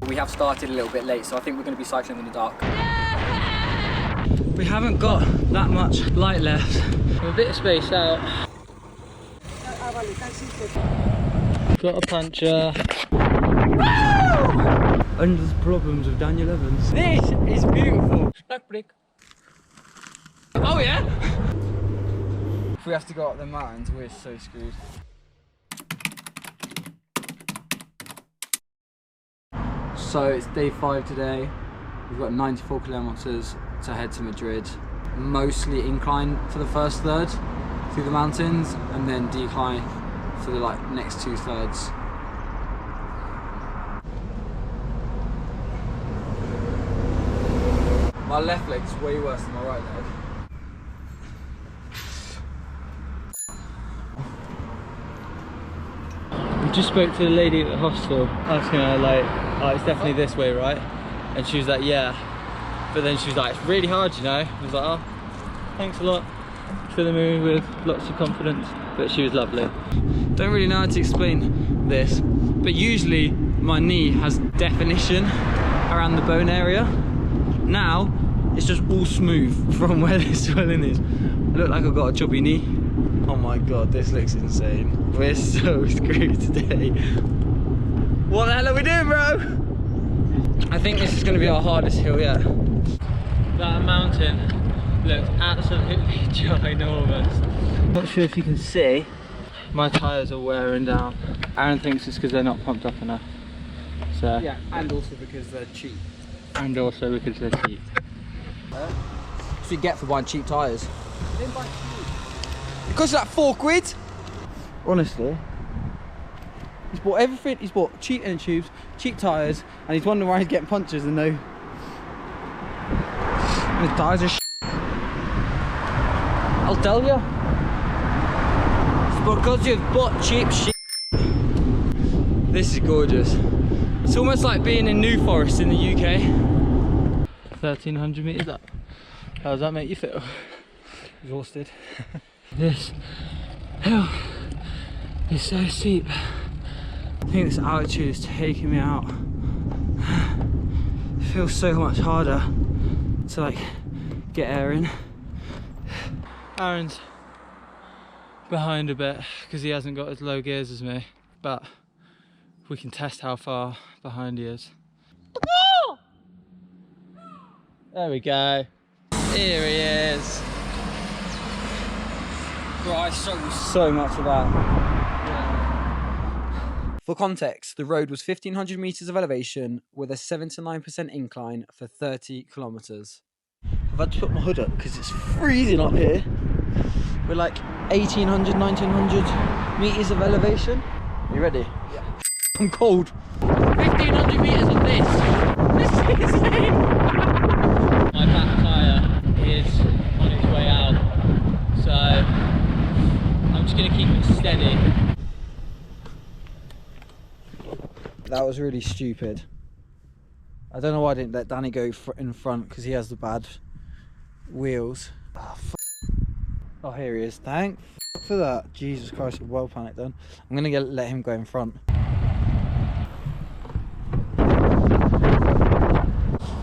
We have started a little bit late, so I think we're going to be cycling in the dark. We haven't got that much light left. I'm a bit spaced out. Got a puncture. And there's problems with Daniel Evans. This is beautiful. Back break. Oh yeah? If we have to go up the mountains, we're so screwed. So it's day 5 today. We've got 94 kilometers to head to Madrid. Mostly incline for the first third through the mountains, and then decline for the next 2/3. My left leg's way worse than my right leg. We just spoke to the lady at the hostel, asking her oh, it's definitely this way, right? And she was like, yeah. But then she was like, it's really hard, you know? I was like, oh, thanks a lot. Filling me with lots of confidence. But she was lovely. Don't really know how to explain this, but usually my knee has definition around the bone area. Now, it's just all smooth from where the swelling is. I look like I've got a chubby knee. Oh my god, this looks insane. We're so screwed today. What the hell are we doing, bro? I think this is going to be our hardest hill yet. That mountain looks absolutely ginormous. Not sure if you can see, my tyres are wearing down. Aaron thinks it's because they're not pumped up enough. So Yeah, and also because they're cheap. And also because they're cheap. That's what you get for buying cheap tyres. It costs like £4. Honestly, he's bought everything. He's bought cheap inner tubes, cheap tyres, and he's wondering why he's getting punctures and no. The tyres are I'll tell you. It's because you've bought cheap shit. This is gorgeous. It's almost like being in New Forest in the UK. 1,300 metres up. How does that make you feel? Exhausted. This hill is so steep. I think this altitude is taking me out. It feels so much harder to get air in. Aaron's behind a bit because he hasn't got as low gears as me, but we can test how far behind he is. There we go. Here he is. Bro, I struggle so much with that. Yeah. For context, the road was 1,500 metres of elevation with a 7 to 9% incline for 30 kilometres. I've had to put my hood up because it's freezing up here. We're 1,800, 1,900 metres of elevation. Are you ready? Yeah. I'm cold. 1,500 metres of this. This is insane. My back tyre is on its way out, so I'm just going to keep it steady. That was really stupid. I don't know why I didn't let Danny go in front because he has the bad wheels. Oh, here he is. Thank for that. Jesus Christ, I'm well panicked then. I'm going to let him go in front.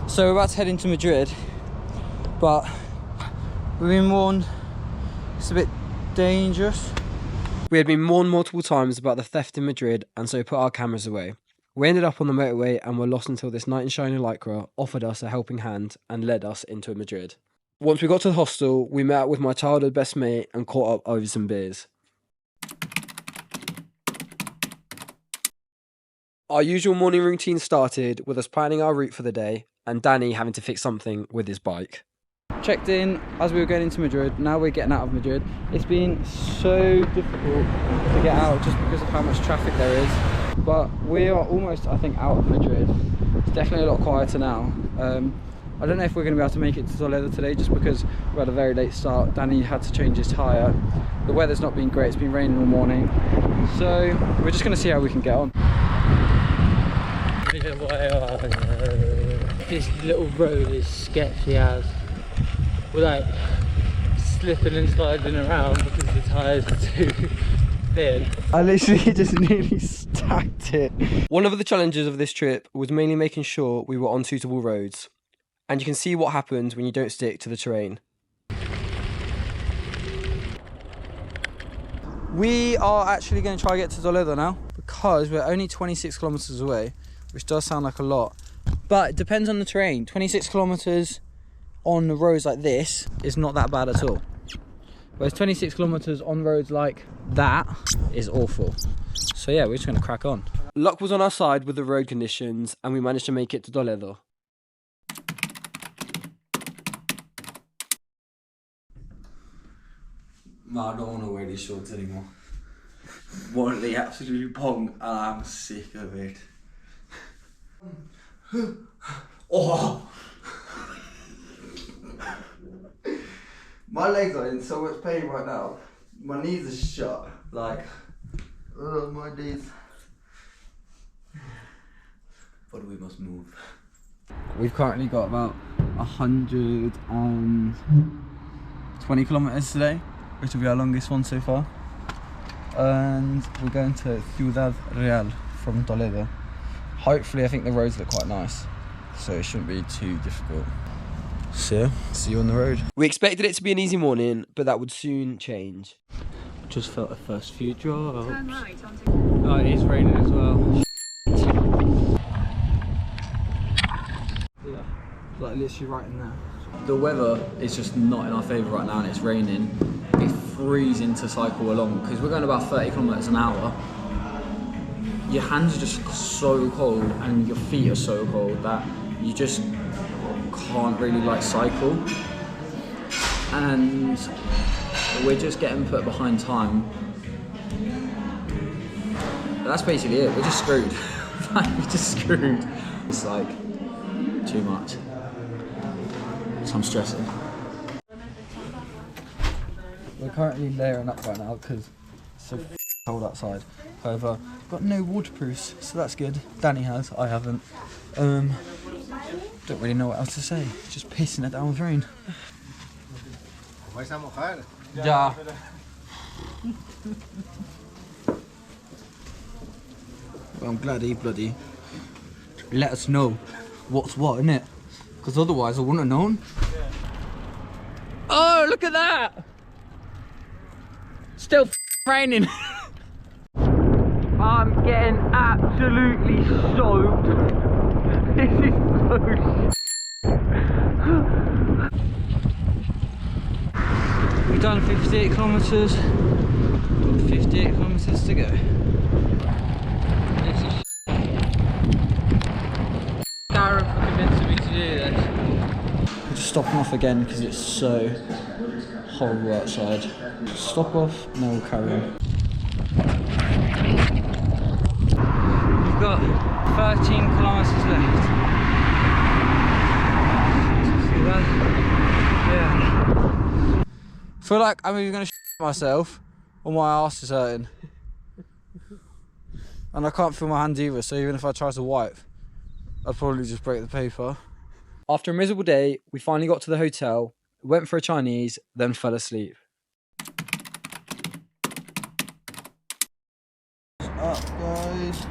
So we're about to head into Madrid, but we've been warned it's a bit dangerous. We had been warned multiple times about the theft in Madrid, and so put our cameras away. We ended up on the motorway and were lost until this knight in shining lycra offered us a helping hand and led us into Madrid. Once we got to the hostel, we met up with my childhood best mate and caught up over some beers. Our usual morning routine started with us planning our route for the day and Danny having to fix something with his bike. Checked in as we were going into Madrid. Now we're getting out of Madrid. It's been so difficult to get out just because of how much traffic there is. But we are almost, I think, out of Madrid. It's definitely a lot quieter now. I don't know if we're going to be able to make it to Toledo today just because we had a very late start. Danny had to change his tyre. The weather's not been great. It's been raining all morning. So we're just going to see how we can get on. This little road is sketchy as. We're slipping and sliding around because the tyres are too bin. I literally just nearly stacked it. One of the challenges of this trip was mainly making sure we were on suitable roads. And you can see what happens when you don't stick to the terrain. We are actually going to try to get to Toledo now because we're only 26 kilometers away, which does sound like a lot, but it depends on the terrain. 26 kilometers on the roads like this is not that bad at all. Whereas 26 kilometers on roads like that is awful. So yeah, we're just going to crack on. Luck was on our side with the road conditions and we managed to make it to Toledo. No, I don't want to wear these shorts anymore. One, they absolutely pong and I'm sick of it. Oh! My legs are in so much pain right now. My knees are shut. Like, oh my knees. But we must move. We've currently got about 120 kilometers today, which will be our longest one so far. And we're going to Ciudad Real from Toledo. Hopefully, I think the roads look quite nice, so it shouldn't be too difficult. So, see you on the road. We expected it to be an easy morning, but that would soon change. Just felt the first few drops. Turn right onto... Oh, it is raining as well. Yeah, like literally right in there. The weather is just not in our favour right now and it's raining. It's freezing to cycle along because we're going about 30 kilometers an hour. Your hands are just so cold and your feet are so cold that you just can't really like cycle. And we're just getting put behind time. But that's basically it, we're just screwed. We're just screwed. It's like too much. So I'm stressing. We're currently layering up right now because it's so cold outside. However, got no waterproofs, so that's good. Danny has, I haven't. Don't really know what else to say. Just pissing it down with rain. Yeah. Well, I'm glad he bloody let us know what's what, innit? Because otherwise I wouldn't have known. Yeah. Oh, look at that! Still raining. I'm getting absolutely soaked. This is so We've done 58 kilometers. Got 58 kilometers to go. This is Darren for convincing me to do this. We're just stopping off again because it's so horrible outside. Stop off, no, we'll carry on. We've got 13 kilometers left. See that? Yeah. I feel like I'm either going to myself or my arse is hurting. And I can't feel my hands either, so even if I try to wipe, I'd probably just break the paper. After a miserable day, we finally got to the hotel, went for a Chinese, then fell asleep. What's up, guys?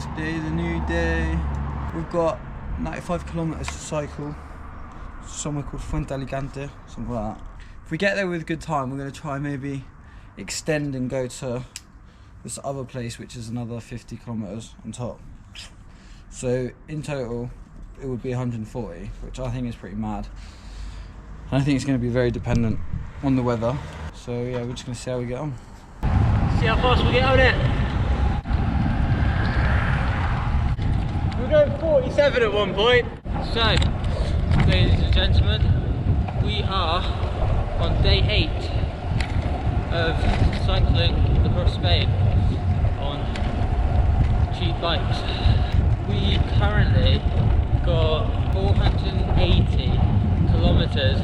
Today's a new day. We've got 95 kilometers to cycle. Somewhere called Fuente Alicante, something like that. If we get there with a good time, we're going to try maybe extend and go to this other place, which is another 50 kilometers on top. So in total, it would be 140, which I think is pretty mad. And I think it's going to be very dependent on the weather. So yeah, we're just going to see how we get on. See how fast we get on it. We were going 47 at one point. So, ladies and gentlemen, we are on day 8 of cycling across Spain on cheap bikes. We currently got 480 kilometers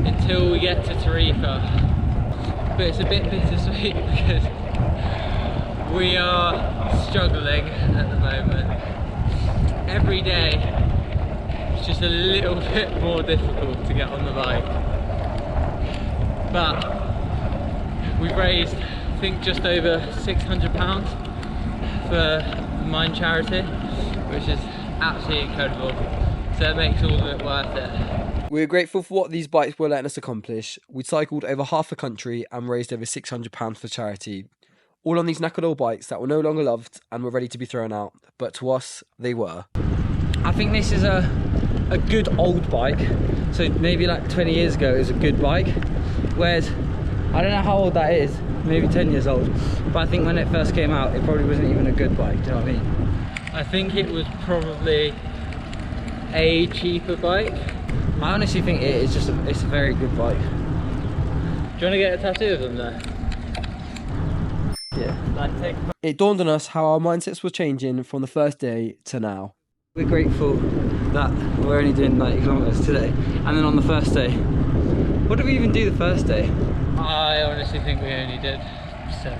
until we get to Tarifa, but it's a bit bittersweet because we are struggling at the moment. Every day it's just a little bit more difficult to get on the bike, but We've raised, I think, just over £600 for Mind Charity, which is absolutely incredible. So it makes all of it worth it. We're grateful for what these bikes were letting us accomplish. We cycled over half the country and raised over £600 for charity. All on these knackered old bikes that were no longer loved and were ready to be thrown out. But to us, they were. I think this is a good old bike. So maybe like 20 years ago it was a good bike. Whereas, I don't know how old that is. Maybe 10 years old. But I think when it first came out, it probably wasn't even a good bike. Do you know what I mean? I think it was probably a cheaper bike. I honestly think it is just it's a very good bike. Do you want to get a tattoo of them there? Yeah. It dawned on us how our mindsets were changing from the first day to now. We're grateful that we're only doing 90 kilometers today. And then on the first day, what did we even do the first day? I honestly think we only did 7.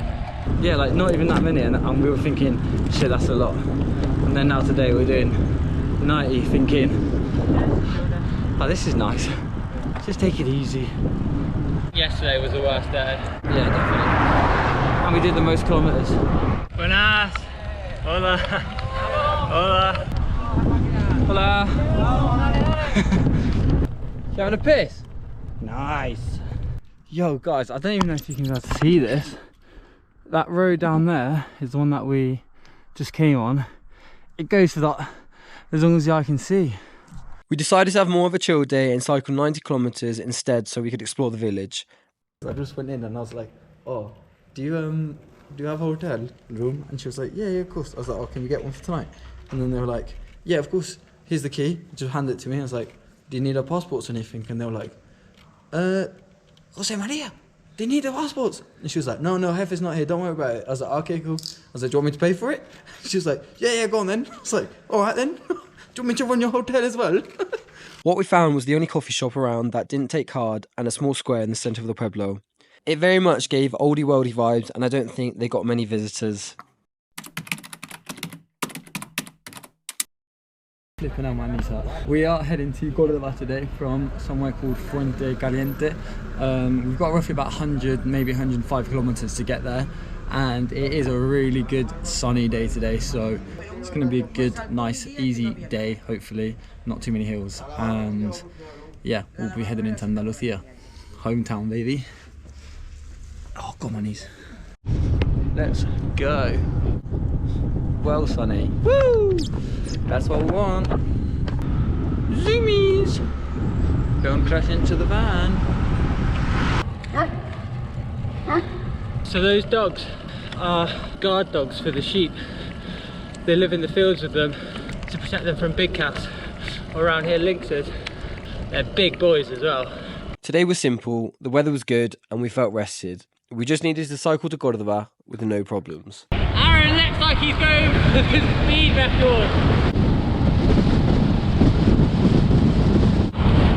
Yeah, like not even that many, and we were thinking, shit, that's a lot. And then now today we're doing 90, thinking, oh, this is nice. Just take it easy. Yesterday was the worst day. Yeah, definitely. And we did the most kilometers. Buenas. Hola. Hola. Hola. You having a piss? Nice. Yo, guys, I don't even know if you can guys see this. That road down there is the one that we just came on. It goes for that as long as the eye can see. We decided to have more of a chill day and cycle 90 kilometers instead so we could explore the village. I just went in and I was like, oh, do you have a hotel room? And she was like, yeah, of course. I was like, oh, can we get one for tonight? And then they were like, yeah, of course. Here's the key. Just hand it to me. I was like, do you need our passports or anything? And they were like, Jose Maria, they need our passports. And she was like, no, Hefe's not here. Don't worry about it. I was like, okay, cool. I was like, do you want me to pay for it? She was like, yeah, go on then. I was like, all right then. Do you want me to run your hotel as well? What we found was the only coffee shop around that didn't take card and a small square in the centre of the Pueblo. It very much gave oldie worldy vibes and I don't think they got many visitors. Flipping out my knees hurt. We are heading to Córdoba today from somewhere called Fuente Caliente. We've got roughly about 100, maybe 105 kilometers to get there. And it is a really good sunny day today, so it's going to be a good, nice, easy day, hopefully. Not too many hills. And yeah, we'll be heading into Andalusia. Hometown, baby. Oh, God, my knees. Let's go. Well, sunny. Woo! That's what we want. Zoomies! Don't crash into the van. So those dogs are guard dogs for the sheep. They live in the fields with them to protect them from big cats. Around here, lynxes. They're big boys as well. Today was simple, the weather was good, and we felt rested. We just needed to cycle to Córdoba with no problems. Aaron looks like he's going for the speed record.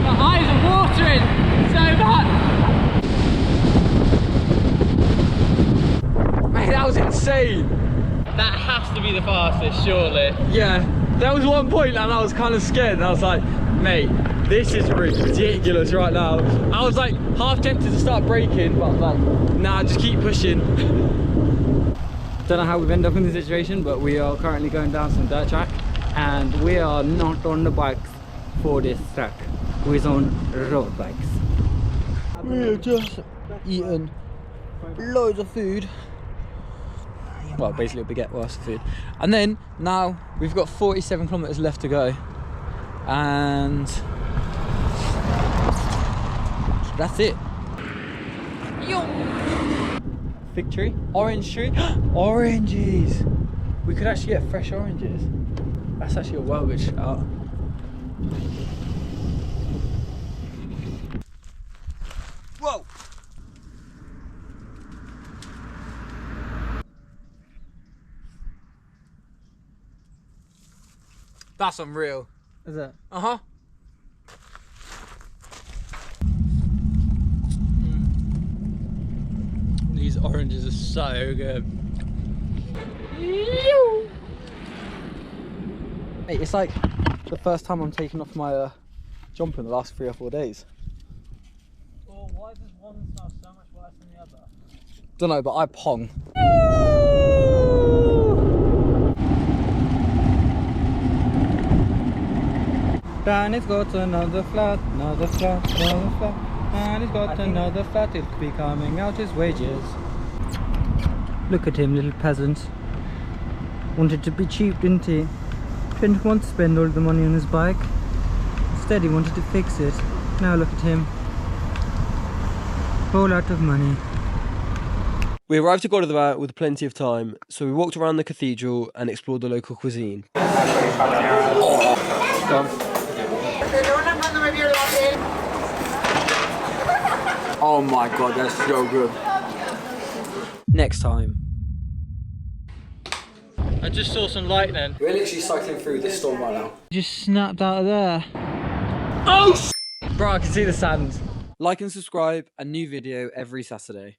My eyes are watering so much. Mate, that was insane. That has to be the fastest, surely. Yeah, there was one point and I was kind of scared and I was like, mate, this is ridiculous right now. I was like half tempted to start braking, but I was like, nah, just keep pushing. Don't know how we've ended up in this situation, but we are currently going down some dirt track and we are not on the bikes for this track. We're on road bikes. We're just eating loads of food. Well, basically a baguette worth of food. And then now we've got 47 kilometers left to go. And that's it. Yo! Fig tree, orange tree, oranges! We could actually get fresh oranges. That's actually a well good shout. Whoa! That's unreal. Is it? Uh-huh. These oranges are so good. Mate, it's like the first time I'm taking off my jumper in the last 3 or 4 days. Well, why does one smell so much worse than the other? Don't know, but I pong. Danny's got another flat, another flat, another flat. Danny's got another flat, it'll be coming out his wages. Look at him, little peasant. Wanted to be cheap, didn't he? Didn't want to spend all the money on his bike. Instead he wanted to fix it. Now look at him. All out of money. We arrived at Córdoba with plenty of time, so we walked around the cathedral and explored the local cuisine. Oh my god, that's so good. Next time. I just saw some lightning. We're literally cycling through this storm right now. Just snapped out of there. Oh! Bro, I can see the sand. Like and subscribe, a new video every Saturday.